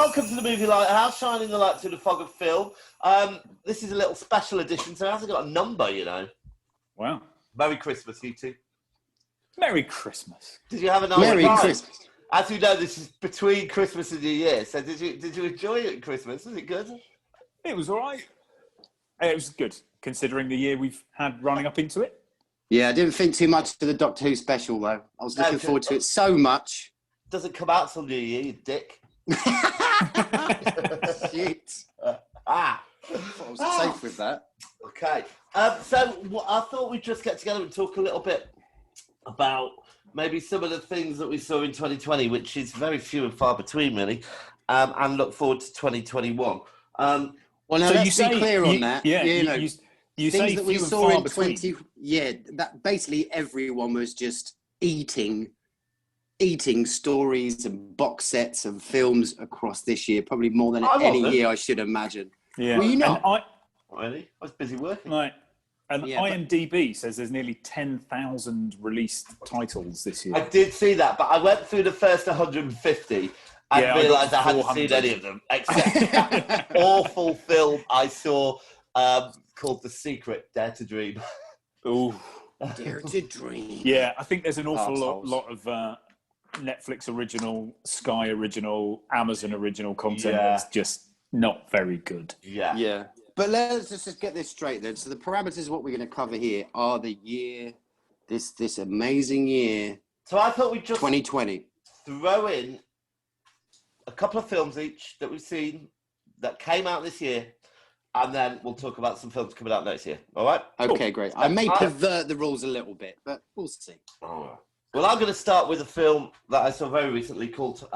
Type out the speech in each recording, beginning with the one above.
Welcome to the Movie Lighthouse, shining the light through the fog of film. This is a little special edition, so it hasn't got a number, you know. Wow. Merry Christmas, you two. Merry Christmas. Did you have a nice Merry time? Christmas. As you know, this is between Christmas and New Year, so did you enjoy it at Christmas? Was it good? It was all right. It was good, considering the year we've had running up into it. Yeah, I didn't think too much of the Doctor Who special, though. I was looking forward to it so much. Doesn't come out till New Year, you dick. Shit. I was safe with that. Okay. So I thought we'd just get together and talk a little bit about maybe some of the things that we saw in 2020, which is very few and far between, really, and look forward to 2021. Well, now So let's you be say- clear on you- that. yeah, you you- know, You things say that we few and saw far in between. 20. Yeah, that basically everyone was just eating stories and box sets and films across this year, probably more than I any wasn't. year, I should imagine. Yeah. Were you not? And Really? I was busy working. Yeah, but- IMDb says there's nearly 10,000 released titles this year. I did see that, but I went through the first 150 and Yeah, I got realised I hadn't 400. seen any of them, except that awful film I saw called The Secret, Dare to Dream. Ooh. Dare to dream. Yeah, I think there's an awful Arseholes. lot of Netflix original, Sky original, Amazon original content Yeah. that's just not very good. Yeah. Yeah. But let's just get this straight then. So the parameters, what we're going to cover here are the year, this amazing year, So I thought we'd just 2020. throw in a couple of films each that we've seen that came out this year, and then we'll talk about some films coming out next year. All right? Okay, great. I may pervert the rules a little bit, but we'll see. All right. Well, I'm going to start with a film that I saw very recently called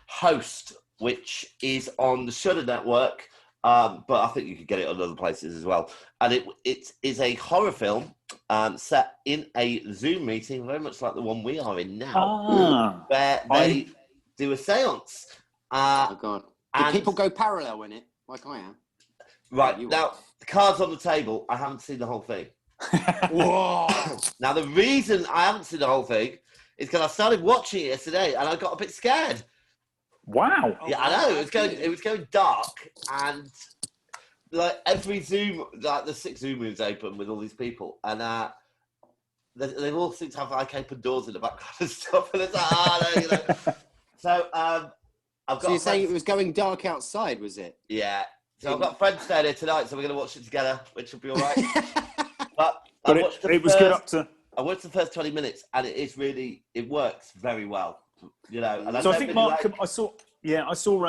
Host, which is on the Shudder Network, but I think you could get it on other places as well. And it is a horror film set in a Zoom meeting, very much like the one we are in now, where they do a seance. Oh, God. Do and- people go parallel in it, like I am? Right, You now, the cards on the table, I haven't seen the whole thing. Whoa! Now, the reason I haven't seen the whole thing is because I started watching it yesterday and I got a bit scared. Wow. Yeah, I know. It was going dark, and like every Zoom, like the 6 Zoom rooms open with all these people, and they all seem to have like open doors in the background and stuff. And it's like, no, you know. So I've got. So you're saying it was going dark outside, was it? Yeah. So I've got friends staying here tonight, so we're going to watch it together, which will be all right. But But I watched it was good up to... I watched the first 20 minutes, and it works very well. You know, and So I think really Mark, like- I saw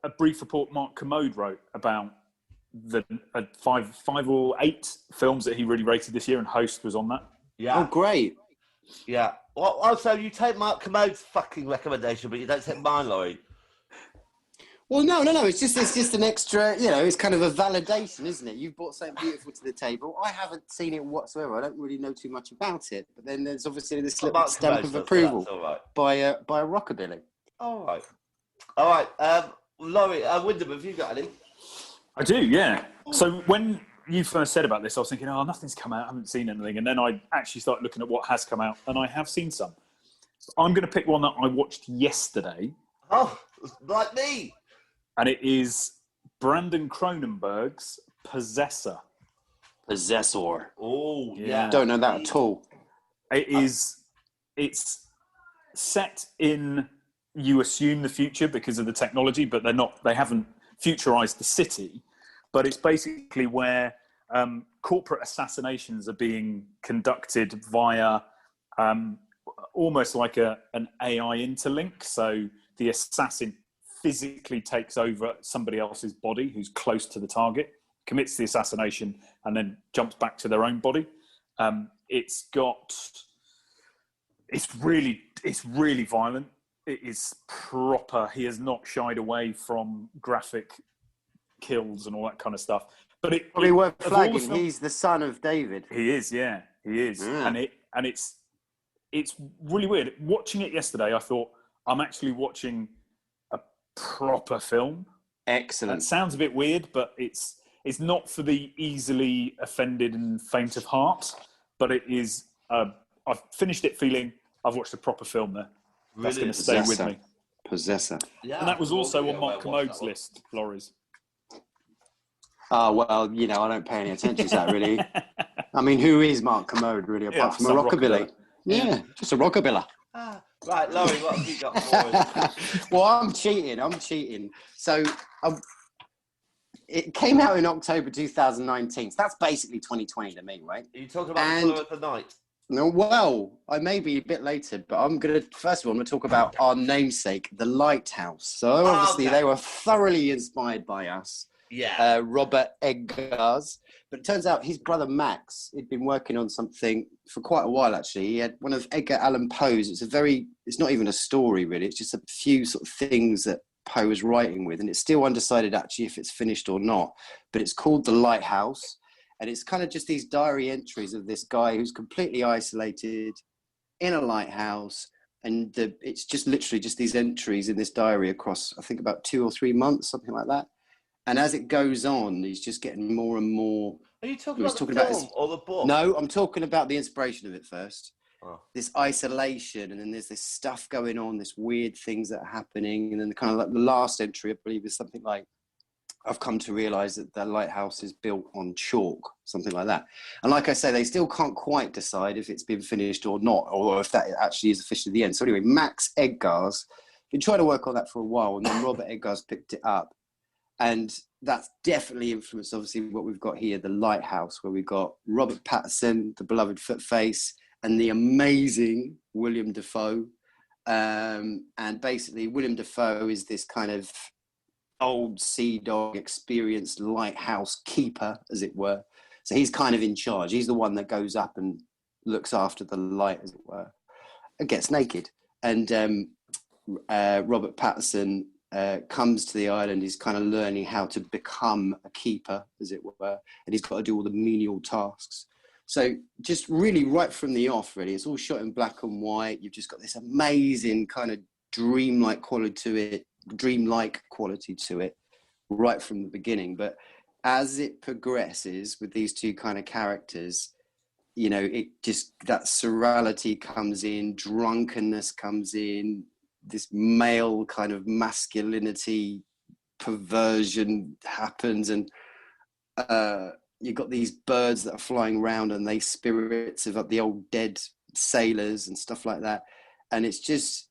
a brief report Mark Commode wrote about the 5 or 8 films that he really rated this year, and Host was on that. Yeah. Oh, great. Yeah. Well, also, you take Mark Commode's fucking recommendation, but you don't take mine, Laurie. Well, no. It's just an extra, it's kind of a validation, isn't it? You've brought something beautiful to the table. I haven't seen it whatsoever. I don't really know too much about it. But then there's obviously this little Mark stamp Commode of does, so approval that's all right. by a rockabilly. All right. All right. Laurie, Wyndham, have you got any? I do, yeah. So when you first said about this, I was thinking, nothing's come out, I haven't seen anything. And then I actually started looking at what has come out, and I have seen some. I'm going to pick one that I watched yesterday, Oh, like me. and it is Brandon Cronenberg's Possessor. Possessor. Oh, Yeah. yeah. Don't know that at all. It's set in, you assume, the future because of the technology, but they haven't futurized the city. But it's basically where corporate assassinations are being conducted via almost like an AI interlink. So the assassin physically takes over somebody else's body who's close to the target, commits the assassination, and then jumps back to their own body. It's really violent. It is proper. He has not shied away from graphic kills and all that kind of stuff. But Probably worth of all the flagging. films- He's the son of David. he is, yeah, he is, Yeah. and it's really weird. Watching it yesterday, I thought I'm actually watching a proper film. Excellent. That sounds a bit weird, but it's not for the easily offended and faint of heart. But it is. I've finished it feeling I've watched a proper film there. That's Really? going to stay with Possessor. me. Possessor. Yeah, And that was I'm also wondering on where I Mark watched Commode's that one. list, Flores. Oh, well, you know, I don't pay any attention to that, really. I mean, who is Mark Commode, really, apart Yeah, from a some rockabilly? rockabilly. Yeah, just a rockabilly. Right, Laurie, what have you got for us? Well, I'm cheating. So it came out in October 2019. So that's basically 2020 to me, right? Are you talking about And- The Colour of the Night? No, well, I may be a bit later, but first of all, I'm going to talk about our namesake, The Lighthouse. So obviously okay. they were thoroughly inspired by us. Yeah. Robert Eggers. But it turns out his brother Max had been working on something for quite a while, actually. He had one of Edgar Allan Poe's. It's not even a story, really. It's just a few sort of things that Poe was writing with. And it's still undecided, actually, if it's finished or not. But it's called The Lighthouse. And it's kind of just these diary entries of this guy who's completely isolated in a lighthouse. And it's just literally just these entries in this diary across, I think, about 2 or 3 months, something like that. And as it goes on, he's just getting more and more. Are you talking He was about the talking about film or the book? No, I'm talking about the inspiration of it first. Oh. This isolation, and then there's this stuff going on, this weird things that are happening. And then kind of like the last entry, I believe, is something like, I've come to realize that the lighthouse is built on chalk, something like that. And like I say, they still can't quite decide if it's been finished or not, or if that actually is officially the end. So anyway, Max Eggers been trying to work on that for a while, and then Robert Eggers picked it up. And that's definitely influenced, obviously, what we've got here, The Lighthouse, where we've got Robert Pattinson, the beloved Footface, and the amazing William Dafoe. And basically, William Dafoe is this kind of old sea dog, experienced lighthouse keeper, as it were. So he's kind of in charge. He's the one that goes up and looks after the light, as it were, and gets naked. And Robert Pattinson comes to the island. He's kind of learning how to become a keeper, as it were, and he's got to do all the menial tasks. So just really right from the off, really, it's all shot in black and white. You've just got this amazing kind of dreamlike quality to it right from the beginning. But as it progresses with these two kind of characters, you know, it just, that surreality comes in, drunkenness comes in, this male kind of masculinity perversion happens, and you've got these birds that are flying around and they spirits of the old dead sailors and stuff like that. And it's just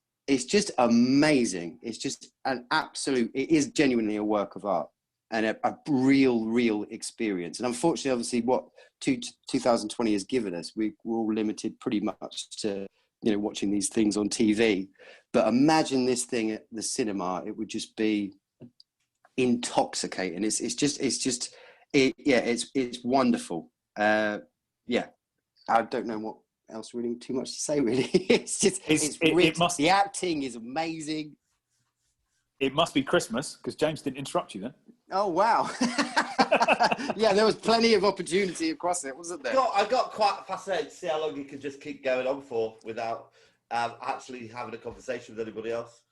amazing. It's just it is genuinely a work of art and a real experience. And unfortunately, obviously, what 2020 has given us, we're all limited pretty much to, you know, watching these things on TV. But imagine this thing at the cinema; it would just be intoxicating. It's wonderful. I don't know what else really too much to say. Really, the acting is amazing. It must be Christmas because James didn't interrupt you then. Oh wow! Yeah, there was plenty of opportunity across it, wasn't there? I got quite fascinated to see how long you could just keep going on for without actually having a conversation with anybody else.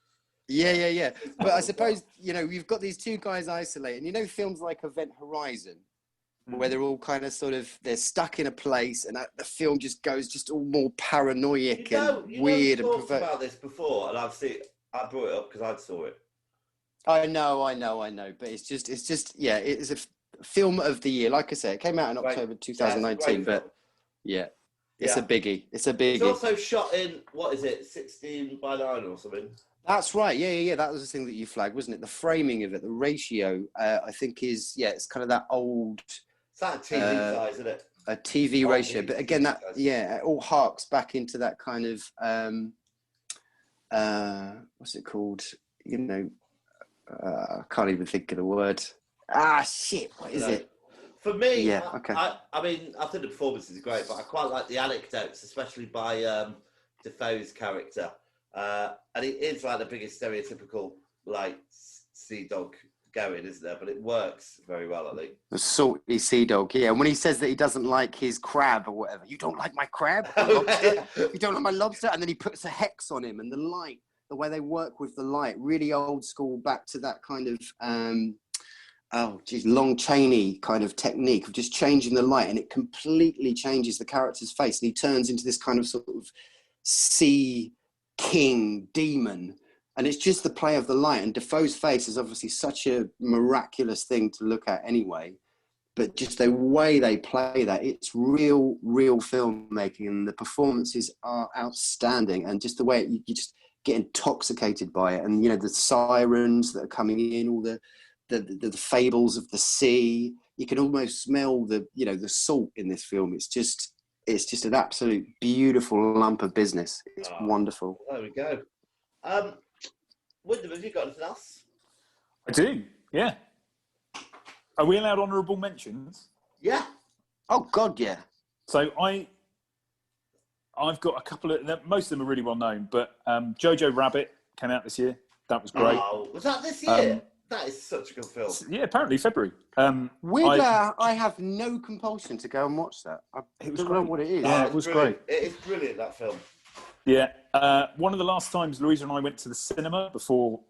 Yeah. But I suppose, you know, you've got these two guys isolated. You know, films like Event Horizon, where they're all kind of they're stuck in a place, and the film just goes just all more paranoid and weird. We've talked about this before, and I brought it up because I saw it. I know. But it's just, it's a film of the year. Like I said, it came out in October 2019, but yeah, it's a biggie. It's also shot in, what is it, 16:9 or something? That's right. Yeah. That was the thing that you flagged, wasn't it? The framing of it, the ratio, I think is, it's kind of that old. It's that TV size, isn't it? A TV ratio. But again, it all harks back into that kind of, what's it called? You know, I can't even think of the word. Shit, what is it? For me, yeah, okay. I mean, I think the performance is great, but I quite like the anecdotes, especially by Defoe's character. And it is like the biggest stereotypical, like, sea dog going, isn't there? But it works very well, I think. The salty sea dog, yeah. And when he says that he doesn't like his crab or whatever, you don't like my crab? Lobster? You don't like my lobster? And then he puts a hex on him, and the light, the way they work with the light, really old school, back to that kind of, Lon Chaney kind of technique of just changing the light, and it completely changes the character's face, and he turns into this kind of sort of sea king demon. And it's just the play of the light. And Defoe's face is obviously such a miraculous thing to look at anyway. But just the way they play that, it's real filmmaking. And the performances are outstanding. And just the way you just get intoxicated by it. And, the sirens that are coming in, all the fables of the sea. You can almost smell the salt in this film. It's just an absolute beautiful lump of business. It's wonderful. There we go. Wyndham, have you got anything else? I do, yeah. Are we allowed honourable mentions? Yeah. Oh, God, yeah. So I've got a couple of... Most of them are really well known, but Jojo Rabbit came out this year. That was great. Oh, was that this year? That is such a good film. Yeah, apparently February. I have no compulsion to go and watch that. I don't know what it is. Yeah, it was great. It is brilliant, that film. Yeah. One of the last times Louisa and I went to the cinema before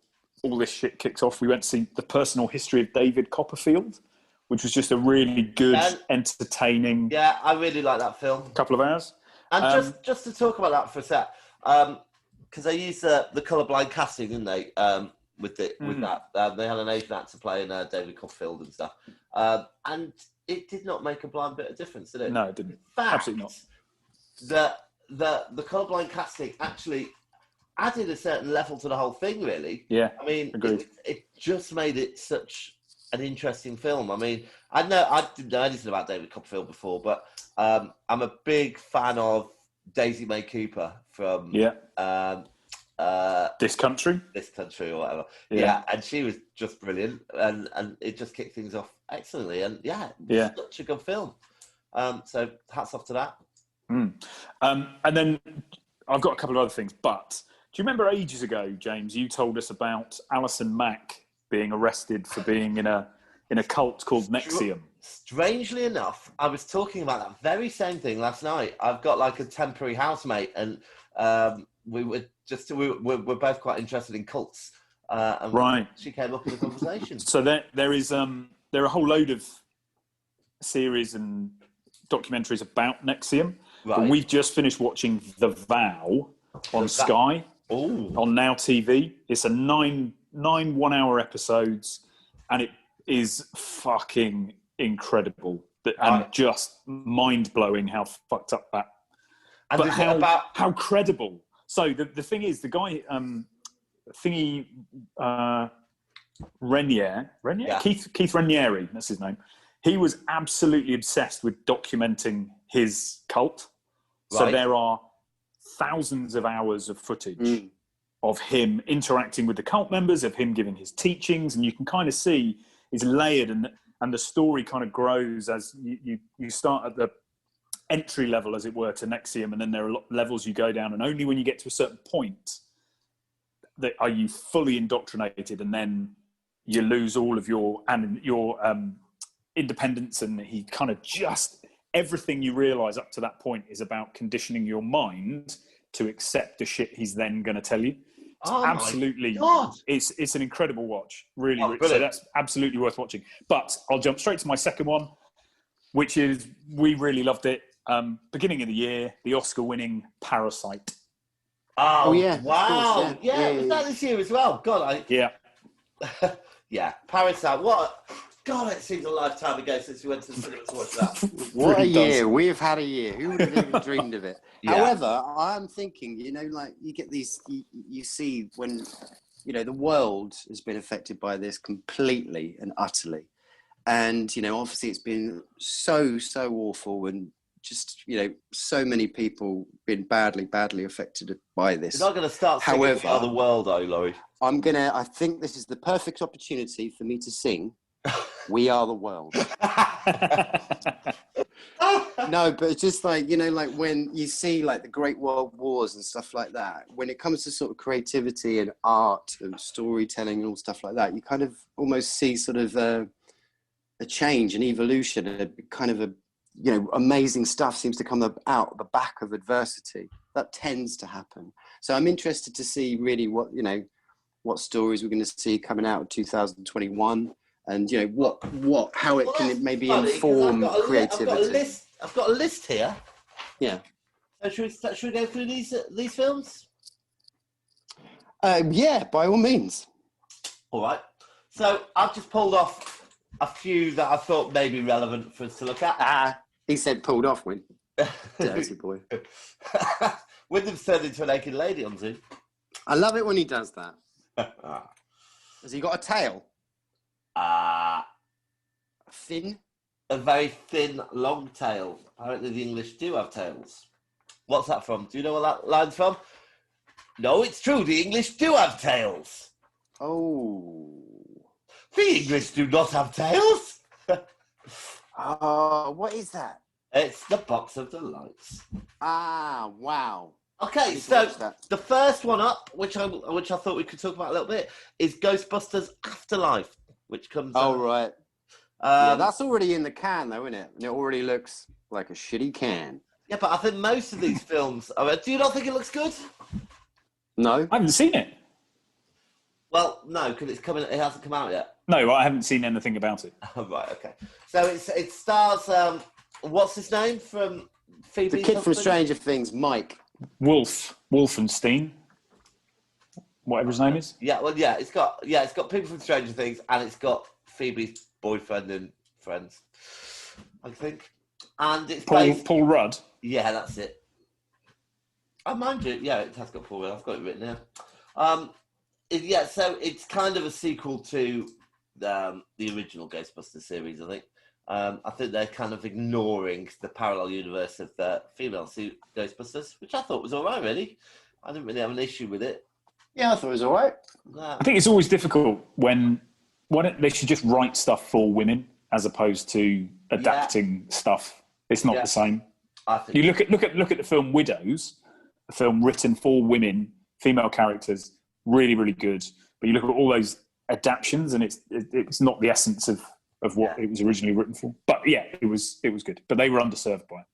all this shit kicked off, we went to see The Personal History of David Copperfield, which was just a really good, entertaining... Yeah, I really like that film. Couple of hours. And just to talk about that for a sec, because they used the colourblind casting, didn't they? With that, they had an Asian actor playing David Copperfield and stuff, and it did not make a blind bit of difference, did it? No, it didn't. In fact, Absolutely not. The colourblind casting actually added a certain level to the whole thing, really. Yeah, I mean, agreed. It just made it such an interesting film. I mean, I didn't know anything about David Copperfield before, but I'm a big fan of Daisy May Cooper from This Country or whatever. Yeah, and she was just brilliant, and it just kicked things off excellently. And such a good film. So hats off to that. And then I've got a couple of other things, but do you remember ages ago, James, you told us about Alison Mack being arrested for being in a cult called NXIVM? Strangely enough, I was talking about that very same thing last night. I've got like a temporary housemate, and we're both quite interested in cults. And right. She came up in the conversation. So there are a whole load of series and documentaries about NXIVM. Right. But we've just finished watching The Vow on Sky, on Now TV. It's a nine 1-hour episodes, and it is fucking incredible and just mind-blowing how fucked up that. And but how credible. So the thing is, the guy, Renier? Yeah. Keith Raniere, that's his name. He was absolutely obsessed with documenting his cult. So there are thousands of hours of footage of him interacting with the cult members, of him giving his teachings, and you can kind of see it's layered, and the story kind of grows as you start at the entry level, as it were, to NXIVM, and then there are levels you go down, and only when you get to a certain point that are you fully indoctrinated, and then you lose all of your independence, and he kind of just everything you realise up to that point is about conditioning your mind to accept the shit he's then going to tell you. Absolutely, it's an incredible watch, really. So that's absolutely worth watching. But I'll jump straight to my second one, which is we really loved it. Beginning of the year, the Oscar-winning Parasite. Oh yeah! Wow! Yeah, was that this year as well? God, yeah, Parasite. What? God, it seems a lifetime ago since we went to the cinema to watch that. What a year. We've had a year. Who would have even dreamed of it? Yeah. However, I'm thinking, like you get these, you see when, the world has been affected by this completely and utterly. And, obviously it's been so awful, and just, so many people been badly affected by this. You're not going to start singing about the world, though, Laurie. I think this is the perfect opportunity for me to sing We Are the World. No, but it's just like, like when you see like the Great World Wars and stuff like that, when it comes to sort of creativity and art and storytelling and all stuff like that, you kind of almost see sort of a change, an evolution, a kind of amazing stuff seems to come out the back of adversity. That tends to happen. So I'm interested to see really what stories we're going to see coming out of 2021. And how it can maybe inform creativity. I've got a list here. Yeah. So should we go through these films? Yeah, by all means. All right. So I've just pulled off a few that I thought may be relevant for us to look at. He said pulled off, Win. Dirty boy. Wyndham's turned into a naked lady on Zoom. I love it when he does that. Has he got a tail? Thin? A very thin, long tail. Apparently the English do have tails. What's that from? Do you know what that line's from? No, it's true. The English do have tails. Oh. The English do not have tails. Oh, what is that? It's the Box of Delights. Ah, wow. Okay, so the first one up, which I thought we could talk about a little bit, is Ghostbusters Afterlife, which comes Oh, out. right. Yeah, that's already in the can, though, isn't it? And it already looks like a shitty can. Yeah, but I think most of these films are... Do you not think it looks good? No? I haven't seen it. Well, no, because it hasn't come out yet. No, I haven't seen anything about it. Oh, right, okay. So it stars... what's his name from Phoebe? The kid from Stranger Things, Mike. Wolfenstein, whatever his name is. Yeah, well, it's got people from Stranger Things, and it's got Phoebe's boyfriend and friends, I think. And it's Paul Rudd. Yeah, that's it. I mind you, yeah, it has got Paul Rudd. I've got it written here. So it's kind of a sequel to the original Ghostbusters series, I think. I think they're kind of ignoring the parallel universe of the female suit Ghostbusters, which I thought was all right, really. I didn't really have an issue with it. Yeah, I thought it was all right. I think it's always difficult when they should just write stuff for women as opposed to adapting stuff. It's not the same. I think you look at the film Widows, a film written for women, female characters, really, really good. But you look at all those adaptations, and it's not the essence of what it was originally written for. But yeah, it was good. But they were underserved by it.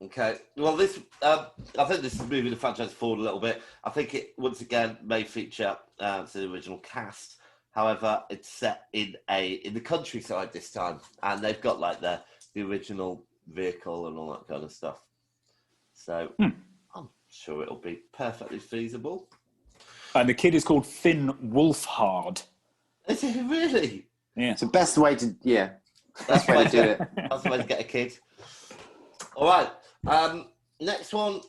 Okay. Well, this I think this is moving the franchise forward a little bit. I think it once again may feature the original cast. However, it's set in the countryside this time, and they've got like the original vehicle and all that kind of stuff. So I'm sure it'll be perfectly feasible. And the kid is called Finn Wolfhard. Is it really? Yeah. It's the best way to, That's way to do it. That's the way to get a kid. All right. Next one.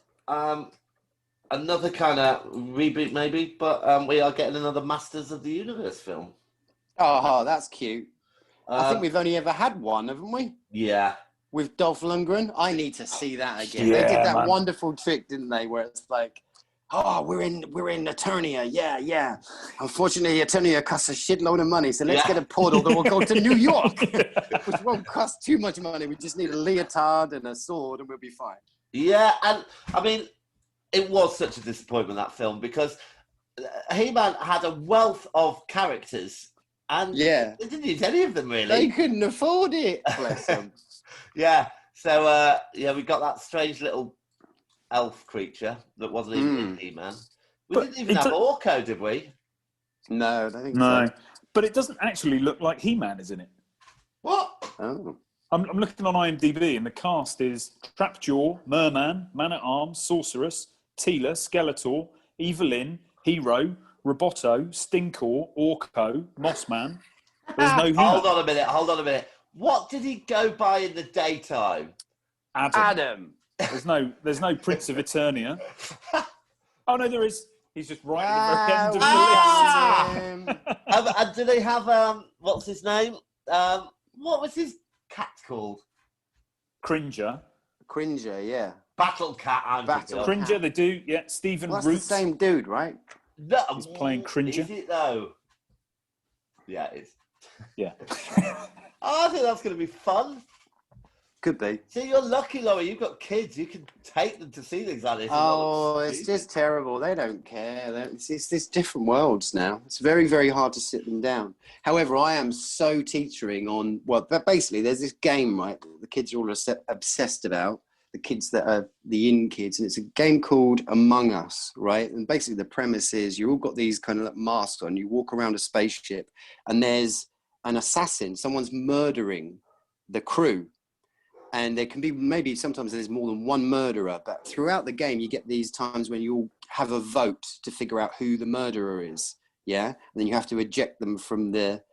Another kind of reboot, maybe, but we are getting another Masters of the Universe film. Oh, that's cute. I think we've only ever had one, haven't we? Yeah. With Dolph Lundgren. I need to see that again. Yeah, they did that man. wonderful trick, didn't they? Where it's like, oh, we're in Eternia. Yeah. Unfortunately, Eternia costs a shitload of money, so let's get a portal that will go to New York, which won't cost too much money. We just need a leotard and a sword, and we'll be fine. Yeah, and I mean, it was such a disappointment, that film, because He-Man had a wealth of characters, and they didn't use any of them, really. They couldn't afford it, bless them. Yeah, so, we got that strange little elf creature that wasn't even in He-Man. We didn't even have Orko, did we? No, I don't think No. so. But it doesn't actually look like He-Man is in it. What? Oh. I'm looking on IMDb, and the cast is Trapjaw, Merman, Man-at-Arms, Sorceress, Teela, Skeletor, Evelyn, Hero, Roboto, Stinkor, Orko, Mossman. There's no He-Man. Hold on a minute. What did he go by in the daytime? Adam. There's no Prince of Eternia. Oh no, there is. He's just right at the very end of the list. And do they have what's his name? What was his cat called? Cringer, yeah. Battle Cat. Cringer, they do. Yeah, Stephen Well, that's Root. the same dude, right? No, He's playing Cringer. Is it though? Yeah, it is. Yeah. I think that's going to be fun. Could be. See, you're lucky, Laurie. You've got kids. You can take them to see things like this. Oh, it's just terrible. They don't care. It's different worlds now. It's very, very hard to sit them down. However, I am so teetering on, basically there's this game, right, that the kids are all obsessed about, the kids that are the in kids, and it's a game called Among Us, right? And basically the premise is you all got these kind of like masks on, you walk around a spaceship, and there's an assassin, someone's murdering the crew. and there can be maybe sometimes there's more than one murderer, but throughout the game you get these times when you all have a vote to figure out who the murderer is. Yeah, and then you have to eject them from the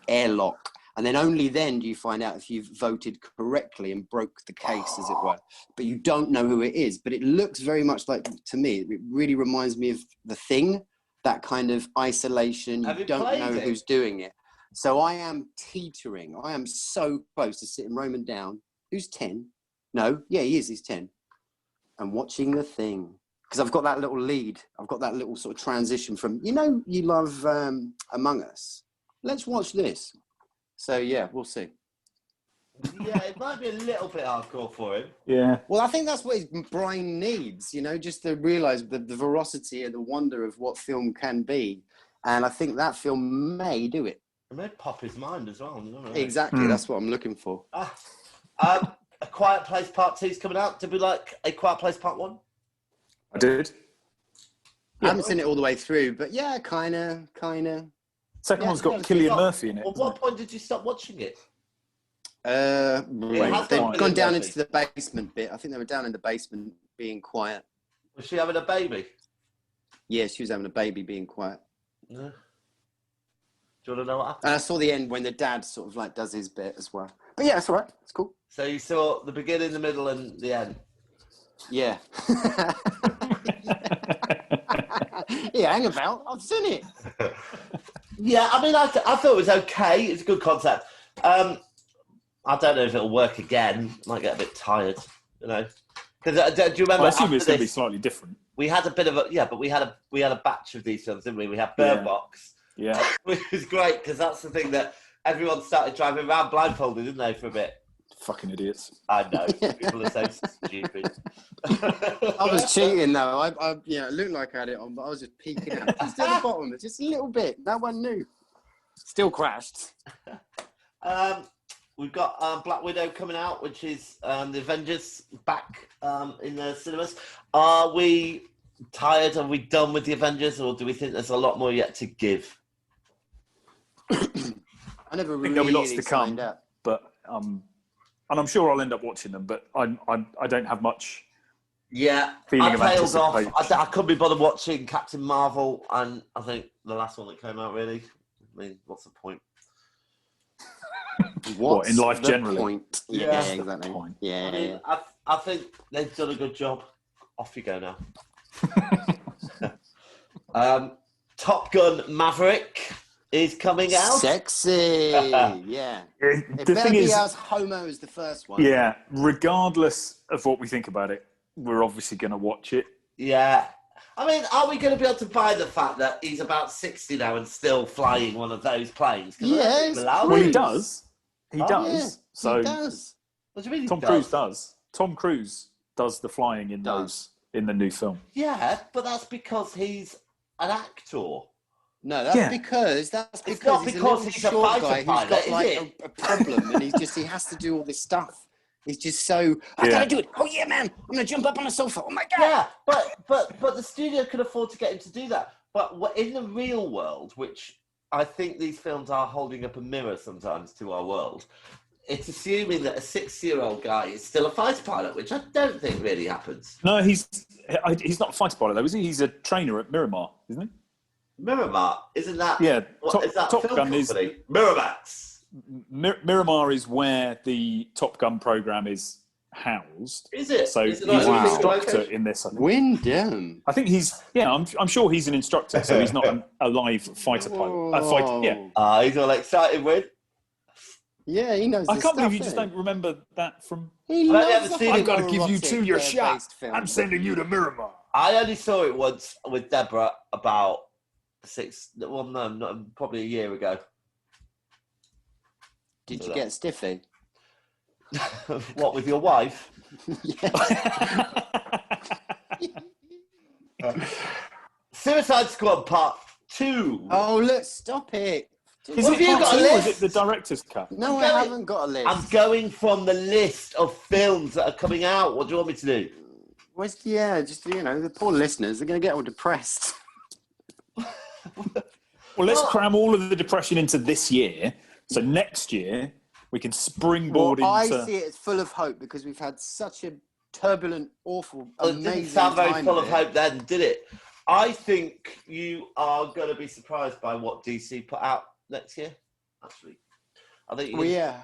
airlock, and then only then do you find out if you've voted correctly and broke the case, as it were. But you don't know who it is. But it looks very much like, to me, it really reminds me of The Thing, that kind of isolation. You don't know who's doing it. So I am teetering. I am so close to sitting Roman down. Who's 10? No, yeah, he is. He's 10. And watching The Thing. Because I've got that little lead. I've got that little sort of transition from, you know, you love Among Us. Let's watch this. So, yeah, we'll see. Yeah, it might be a little bit hardcore for him. Yeah. Well, I think that's what his brain needs, you know, just to realise the veracity and the wonder of what film can be. And I think that film may do it. It may pop his mind as well. You know? Exactly, that's what I'm looking for. A Quiet Place Part 2 is coming out. Did we like A Quiet Place Part 1? I did. I haven't seen it all the way through, but yeah, kind of. Second one's got Cillian Murphy in it. At what point did you stop watching it? They've gone down into the basement bit. I think they were down in the basement being quiet. Was she having a baby? Yeah, she was having a baby being quiet. Yeah. Do you want to know what happened? And I saw the end when the dad sort of like does his bit as well. But yeah, it's all right. It's cool. So you saw the beginning, the middle, and the end. Yeah. Yeah, hang about. I've seen it. Yeah, I mean, I thought it was okay. It's a good concept. I don't know if it'll work again. Might get a bit tired, you know. Because do you remember? I assume it's going to be slightly different. We had a bit of but we had a batch of these films, didn't we? We had Bird Box, which was great because that's the thing that everyone started driving around blindfolded, didn't they, for a bit? Fucking idiots. I know. People are so stupid. I was cheating though. I it looked like I had it on, but I was just peeking out just at the bottom, just a little bit. No one knew. Still crashed. We've got Black Widow coming out, which is the Avengers back in the cinemas. Are we tired? Are we done with the Avengers, or do we think there's a lot more yet to give? I never I think really there'll be lots to come, signed up. but and I'm sure I'll end up watching them. But I don't have much. Yeah, feeling I of tailed off. anticipation. I couldn't be bothered watching Captain Marvel, and I think the last one that came out. Really, I mean, what's the point? What, in life the generally? Point? Yeah, Yeah, exactly. Point. Yeah, I mean, I think they've done a good job. Off you go now. Top Gun Maverick is coming out. Sexy. Yeah. It The better thing be is, as homo as the first one. yeah, regardless of what we think about it, we're obviously going to watch it. Yeah. I mean, are we going to be able to buy the fact that he's about 60 now and still flying one of those planes? 'Cause I don't Yeah, think it's we're allowed Well, to. he does. He Oh, does. Yeah, So he does. What do you mean he Tom Cruise does. Tom Cruise does the flying in those in the new film. Yeah, but that's because he's an actor. No, that's Yeah. because not he's because a little he's a short fighter guy who's pilot, got is like it? a problem, and he has to do all this stuff. He's just so I Yeah. gotta do it. Oh yeah, man! I'm gonna jump up on a sofa. Oh my god! Yeah, but the studio could afford to get him to do that. But in the real world, which I think these films are holding up a mirror sometimes to our world, it's assuming that a 60-year-old guy is still a fighter pilot, which I don't think really happens. No, he's not a fighter pilot though, is he? He's a trainer at Miramar, isn't he? Miramar, isn't that? Yeah, What, is that Top film Gun is company? Miramax. Miramar is where the Top Gun program is housed. Is it? So Is he's it like an Wow. instructor location? in this. I think. Wyndham. I think he's. Yeah, I'm sure he's an instructor, so he's not a live fighter pilot. Yeah, He's all excited with. Yeah, he knows. I his can't believe stuff, you just innit? don't remember that from. He I've loves never the seen it. I've got to give you two your shot. homoerotic, films. I'm sending you to Miramar. I only saw it once with Deborah about probably a year ago. Did you get stiffy? What, with your wife? Suicide Squad Part 2. Oh look! Stop it! Is What it have you part got a two or is list? it the director's cut? No, I'm I going- haven't got a list. I'm going from the list of films that are coming out. What do you want me to do? Just the poor listeners are going to get all depressed. Well, let's cram all of the depression into this year. So next year, We can springboard Well, I into. see it as full of hope because we've had such a turbulent, awful, Well, it amazing didn't sound very time full of of it. hope then, did it? I think you are going to be surprised by what DC put out next year. Actually, I think. Well,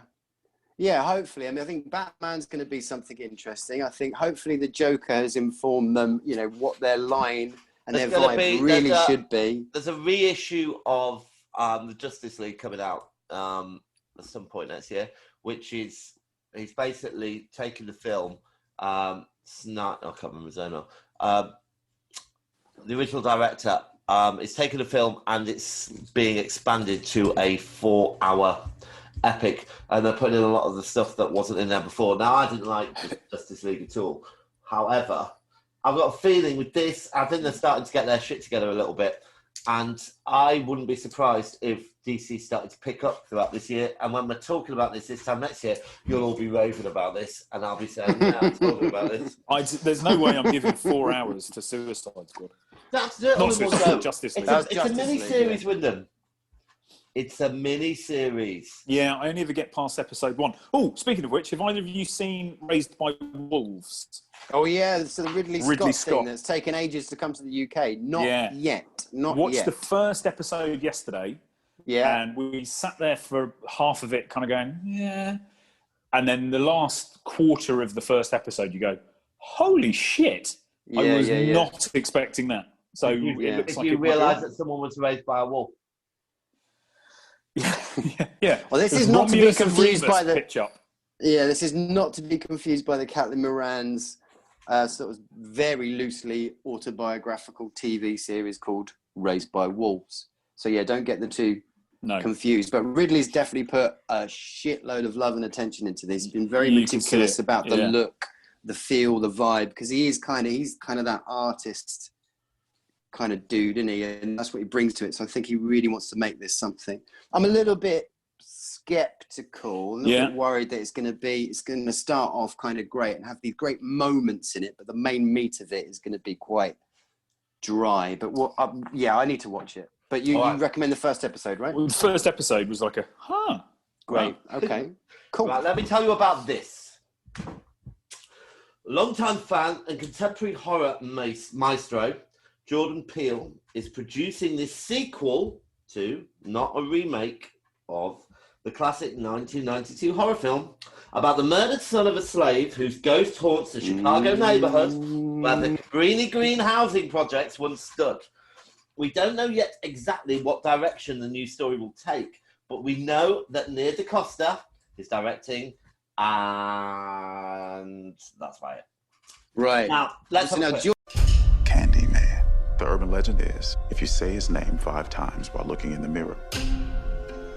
yeah. Hopefully, I mean, I think Batman's going to be something interesting. I think hopefully the Joker has informed them, what their line and There's their gonna vibe really should be. There's a reissue of the Justice League coming out at some point next year, which is he's basically taken the film. I can't remember his name now. The original director is taking the film and it's being expanded to a 4-hour epic, and they're putting in a lot of the stuff that wasn't in there before. Now, I didn't like Justice League at all. However, I've got a feeling with this, I think they're starting to get their shit together a little bit, and I wouldn't be surprised if DC started to pick up throughout this year. And when we're talking about this time next year, you'll all be raving about this, and I'll be saying, "Yeah, I'm talking about this." There's no way I'm giving 4 hours to Suicide Squad. That's it. Not Suicide Squad, Justice League. It's a Justice mini League, series yeah. with them. It's a mini series. Yeah, I only ever get past episode 1. Oh, speaking of which, have either of you seen Raised by Wolves? Oh yeah, so the Ridley Ridley Scott thing Scott. that's taken ages to come to the UK. Not yet. Watched yet. the first episode yesterday, Yeah. and we sat there for half of it kind of going, yeah. And then the last quarter of the first episode, you go, holy shit. I was not expecting that. So it looks If like you it might realise be- that someone was raised by a wolf. yeah. Well, this There's is not to be Romulus and confused Remus by the. pitch up. Yeah, this is not to be confused by the Caitlin Moran's sort of very loosely autobiographical TV series called Raised by Wolves. So yeah, don't get the two confused. But Ridley's definitely put a shitload of love and attention into this. He's been very meticulous about the look, the feel, the vibe, because he's kind of that artist kind of dude, isn't he? And that's what he brings to it. So I think he really wants to make this something. I'm a little bit skeptical, a little bit worried that it's going to start off kind of great and have these great moments in it, but the main meat of it is going to be quite dry. But I need to watch it. But you recommend the first episode, right? Well, the first episode was like great. Okay, cool. Right, let me tell you about this. Longtime fan and contemporary horror maestro Jordan Peele is producing this sequel to, not a remake of, the classic 1992 horror film about the murdered son of a slave whose ghost haunts the Chicago neighborhood where the Cabrini Green housing projects once stood. We don't know yet exactly what direction the new story will take, but we know that Nia DaCosta is directing, and that's about it. Right. Now, let's Candyman. The urban legend is, if you say his name 5 times while looking in the mirror,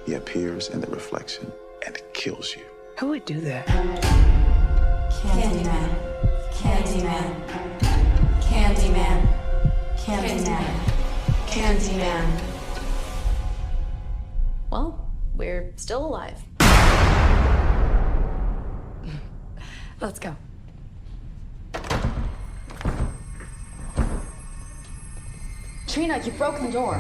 he appears in the reflection and kills you. Who would do that? Candyman. Candyman. Candyman. Candyman. Candyman. Well, we're still alive. Let's go. Trina, you broke the door.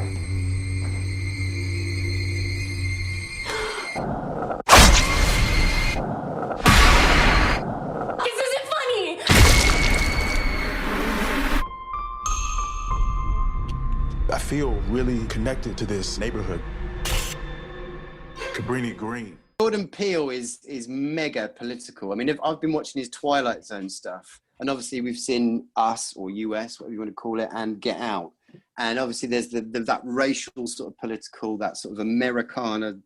This isn't funny! I feel really connected to this neighborhood. Cabrini Green. Jordan Peele is mega political. I mean, I've been watching his Twilight Zone stuff, and obviously we've seen Us, or US, whatever you want to call it, and Get Out. And obviously there's that racial sort of political, that sort of Americana,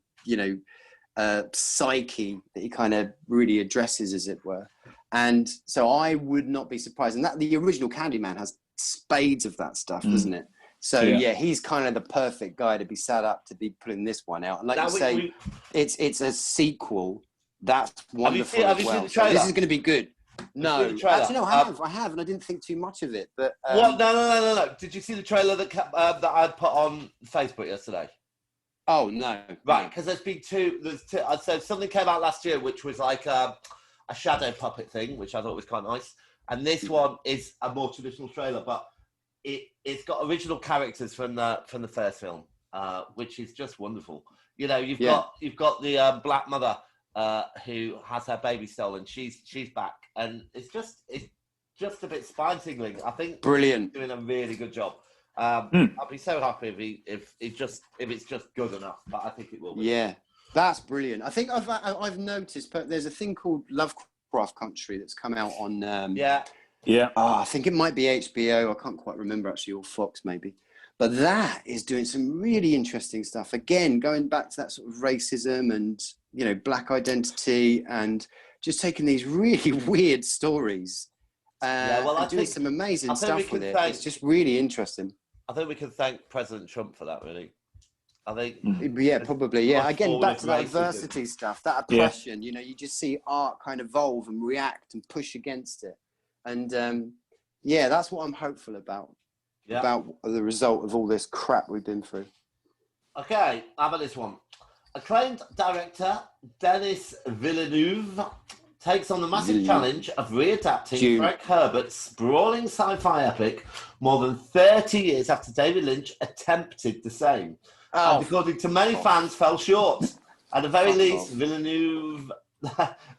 psyche that he kind of really addresses, as it were. And so I would not be surprised. And that the original Candyman has spades of that stuff, doesn't it? So yeah, he's kind of the perfect guy to be set up to be putting this one out. And like you say, it's a sequel. That's wonderful. Have you seen the trailer? This is going to be good. No, actually, no, I have, and I didn't think too much of it. But No. Did you see the trailer that I put on Facebook yesterday? Oh no, right, because there's two. So something came out last year, which was like a shadow puppet thing, which I thought was quite nice. And this one is a more traditional trailer, but it's got original characters from the first film, which is just wonderful. You've got the Black Mother who has her baby stolen. She's back, and it's just a bit spine tingling. I think Brilliant. Doing a really good job. I'll be so happy if it's just good enough, but I think it will be. Yeah, that's brilliant. I think I've noticed, but there's a thing called Lovecraft Country that's come out on. Yeah. I think it might be HBO. I can't quite remember actually, or Fox maybe. But that is doing some really interesting stuff. Again, going back to that sort of racism and black identity, and just taking these really weird stories. And doing some amazing stuff with it. It's just really interesting. I think we can thank President Trump for that, really. I think. Yeah, probably. Yeah, again, back to that adversity stuff, that oppression. You just see art kind of evolve and react and push against it, and that's what I'm hopeful about. Yeah. About the result of all this crap we've been through. Okay, how about this one? Acclaimed director Denis Villeneuve takes on the massive challenge of readapting Frank Herbert's sprawling sci-fi epic more than 30 years after David Lynch attempted the same. And according to many fans, fell short. At the very least, Villeneuve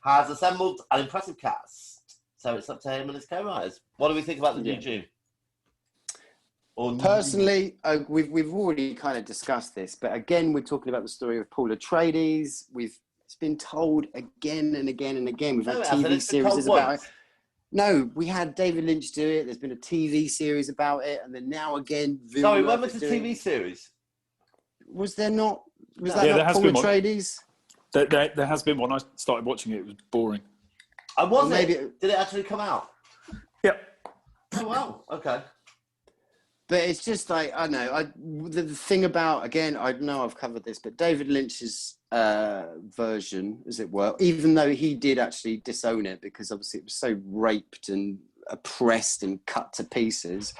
has assembled an impressive cast. So it's up to him and his co-writers. What do we think about the new Dune? Personally, we've already kind of discussed this, but again, we're talking about the story of Paul Atreides. It's been told again and again and again. We've had TV series about it. No, we had David Lynch do it. There's been a TV series about it, and then now again. Sorry, when was the TV series? Was there not? Was that not Paul Atreides? There has been one. I started watching it. It was boring. And was it? Did it actually come out? Yep. Oh wow. Okay. But it's just like, I know, the thing about, again, I know I've covered this, but David Lynch's version, as it were, even though he did actually disown it because obviously it was so raped and oppressed and cut to pieces,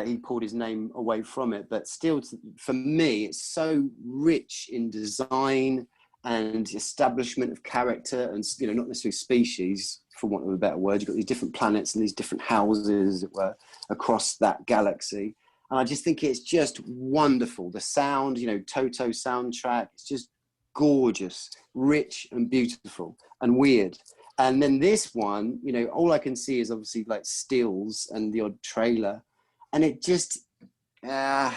he pulled his name away from it. But still, for me, it's so rich in design and establishment of character and, not necessarily species, for want of a better word. You've got these different planets and these different houses, as it were, across that galaxy. And I just think it's just wonderful. The sound, Toto soundtrack, it's just gorgeous, rich and beautiful and weird. And then this one, all I can see is obviously like stills and the odd trailer. And it just, the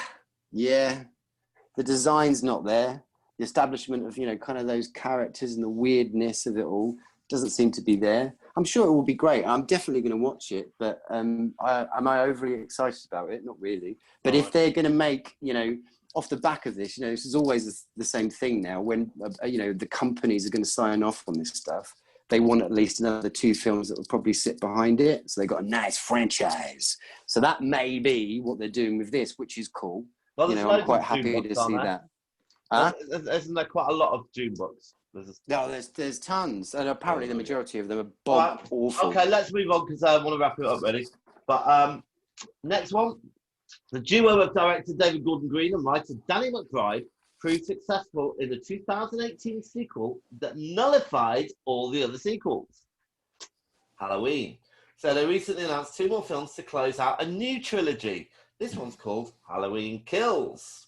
design's not there. The establishment of, kind of those characters and the weirdness of it all doesn't seem to be there. I'm sure it will be great. I'm definitely going to watch it, but am I overly excited about it? Not really. But if they're going to make, off the back of this, this is always the same thing now. When, the companies are going to sign off on this stuff, they want at least another 2 films that will probably sit behind it. So they've got a nice franchise. So that may be what they're doing with this, which is cool. Well, I'm quite happy to see that. Huh? Isn't there quite a lot of Dune books? There's tons, and apparently the majority of them are awful. Okay, let's move on because I want to wrap it up, really. But next one, the duo of director David Gordon Green and writer Danny McBride proved successful in the 2018 sequel that nullified all the other sequels, Halloween. So they recently announced 2 more films to close out a new trilogy. This one's called Halloween Kills.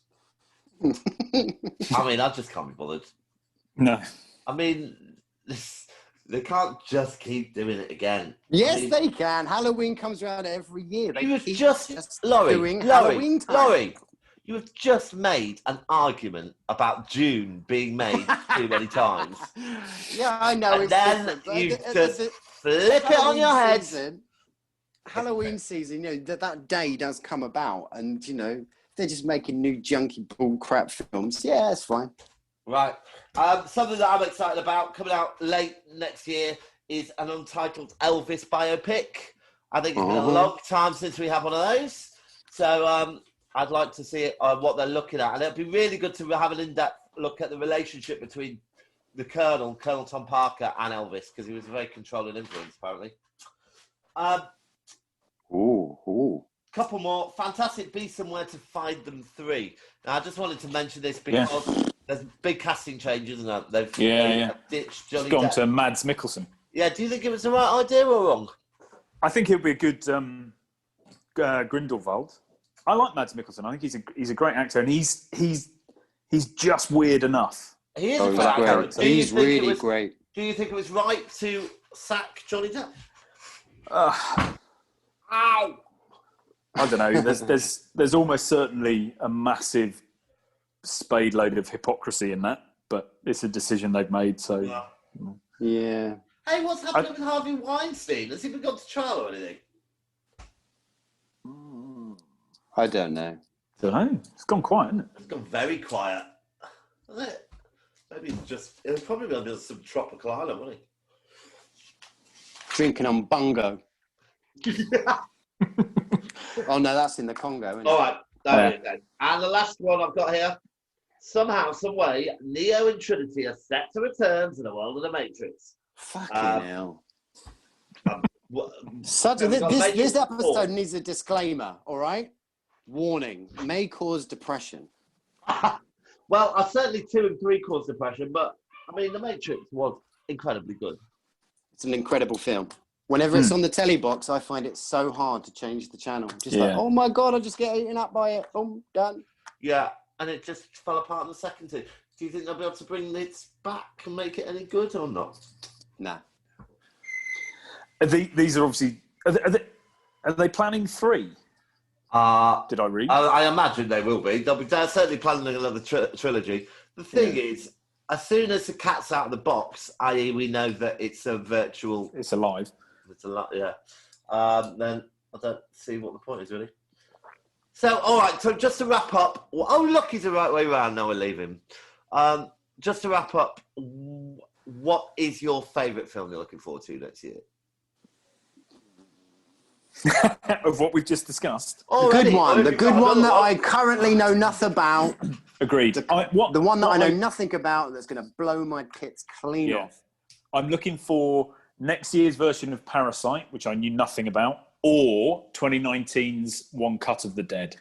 I mean, I just can't be bothered. No. I mean, they can't just keep doing it again. Yes, they can. Halloween comes around every year. Laurie, you have just made an argument about June being made too many times. Yeah, I know. And then you just flip it on your head. Halloween season, that day does come about, and they're just making new junky bull crap films. Yeah, that's fine. Right. Something that I'm excited about coming out late next year is an untitled Elvis biopic. I think it's been a long time since we have one of those. So I'd like to see what they're looking at. And it'd be really good to have an in-depth look at the relationship between the Colonel Tom Parker, and Elvis, because he was a very controlling influence, apparently. Couple more. Fantastic Beasts and Where to Find Them 3. Now, I just wanted to mention this because there's big casting changes, isn't there? They've ditched Johnny Depp. Gone to Mads Mikkelsen. Yeah, do you think it was the right idea or wrong? I think he'll be a good Grindelwald. I like Mads Mikkelsen. I think he's a great actor, and he's just weird enough. He is Oh, a he's good actor. great. Do you He's think it really was- great. Do you think it was right to sack Johnny Depp? Uh, Ow! I don't know. There's almost certainly a massive spade load of hypocrisy in that, but it's a decision they've made. So Yeah. Yeah. Hey, what's happening with Harvey Weinstein? Has he been gone to trial or anything? I don't know. don't know. It's gone quiet, hasn't it? It's gone very quiet. Hasn't it? Maybe it'll probably be under some tropical island, won't he? Drinking on bungo. Oh no, that's in the Congo. Isn't All it? right. There it is then. And the last one I've got here. Somehow, some way, Neo and Trinity are set to return to the world of the Matrix. Fucking Um, hell. What- Such Have we got Matrix this episode 4? needs a disclaimer, all right? Warning, may cause depression. Well, certainly 2 and 3 caused depression, but I mean, The Matrix was incredibly good. It's an incredible film. Whenever it's on the telly box, I find it so hard to change the channel. Just like, Yeah. oh my God, I just get eaten up by it. Boom, done. Yeah, and it just fell apart in the second 2. Do you think they'll be able to bring this back and make it any good or not? Nah. These are obviously. Are they planning 3? Did I read? I imagine they will be. They're certainly planning another trilogy. The thing is, as soon as the cat's out of the box, i.e., we know that it's a virtual. It's alive. It's a lot, yeah. Then I don't see what the point is really. So, all right. So, just to wrap up. Oh, look, he's the right way round. Now we're leaving. Just to wrap up, what is your favourite film you're looking forward to next year? Of what we've just discussed. The good one. The Already good got one another that I currently know nothing about. Agreed. The one that I know nothing about that's going to blow my tits clean Yeah. off. I'm looking for next year's version of Parasite, which I knew nothing about, or 2019's One Cut of the Dead.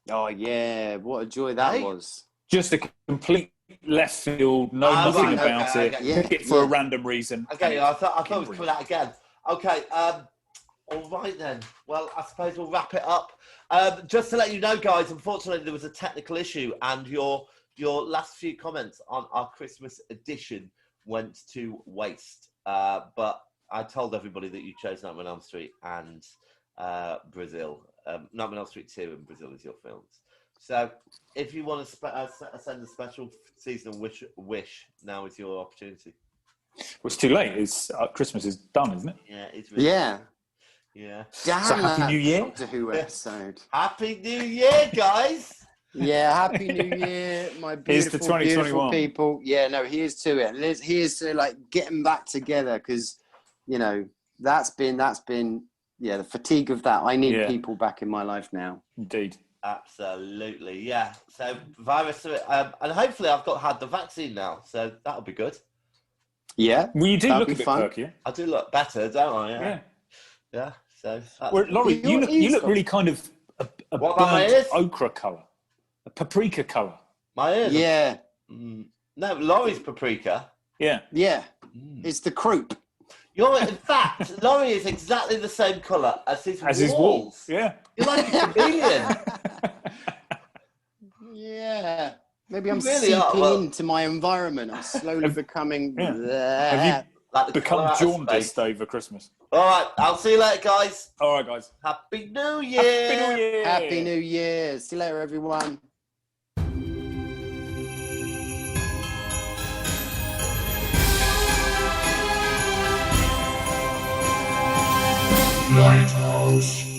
Oh, yeah. What a joy that Hey. was. Just a complete left field, know nothing right, about okay, it. okay. Pick it for a Yeah. random reason. Okay, and I thought it was brilliant. coming out again. Okay, all right then. Well, I suppose we'll wrap it up. Just to let you know, guys, unfortunately there was a technical issue, and your last few comments on our Christmas edition went to waste. But I told everybody that you chose Nightmare on Elm Street and Brazil. Nightmare on Elm Street 2 and Brazil is your films. So if you want to send a special season wish, now is your opportunity. Well, it's too late. It's Christmas is done, isn't it? Yeah, it's really, Yeah. yeah. Damn So Happy that New Year? Doctor Who episode. Happy New Year, guys! Yeah, Happy New Year, my Here's to beautiful, 2021. beautiful people. Yeah, no, here's to it. Here's to like getting back together because, you know, that's been the fatigue of that. I need Yeah. people back in my life now. Indeed. Absolutely, yeah. So virus, and hopefully I've had the vaccine now, so that'll be good. Yeah. Well, you do That'd look be a bit fun. perkier. I do look better, don't I? Yeah. Yeah. So that's Well, Laurie, Your you ears look got- really kind of a What about my burnt ears? ochre colour, a paprika colour. my ears. Yeah. No, Laurie's paprika. Yeah. Yeah. It's the croup. You're, in fact, Laurie is exactly the same colour as his As walls. his wall. Yeah. You're like a chameleon. Yeah. Maybe I'm You really seeping are, well- into my environment. I'm slowly becoming. Yeah. bleh. Have Like the Become colour out of jaundiced space. over Christmas. All right, I'll see you later, guys. All right, guys. Happy New Year. Happy New Year. Happy New Year. See you later, everyone. Lighthouse.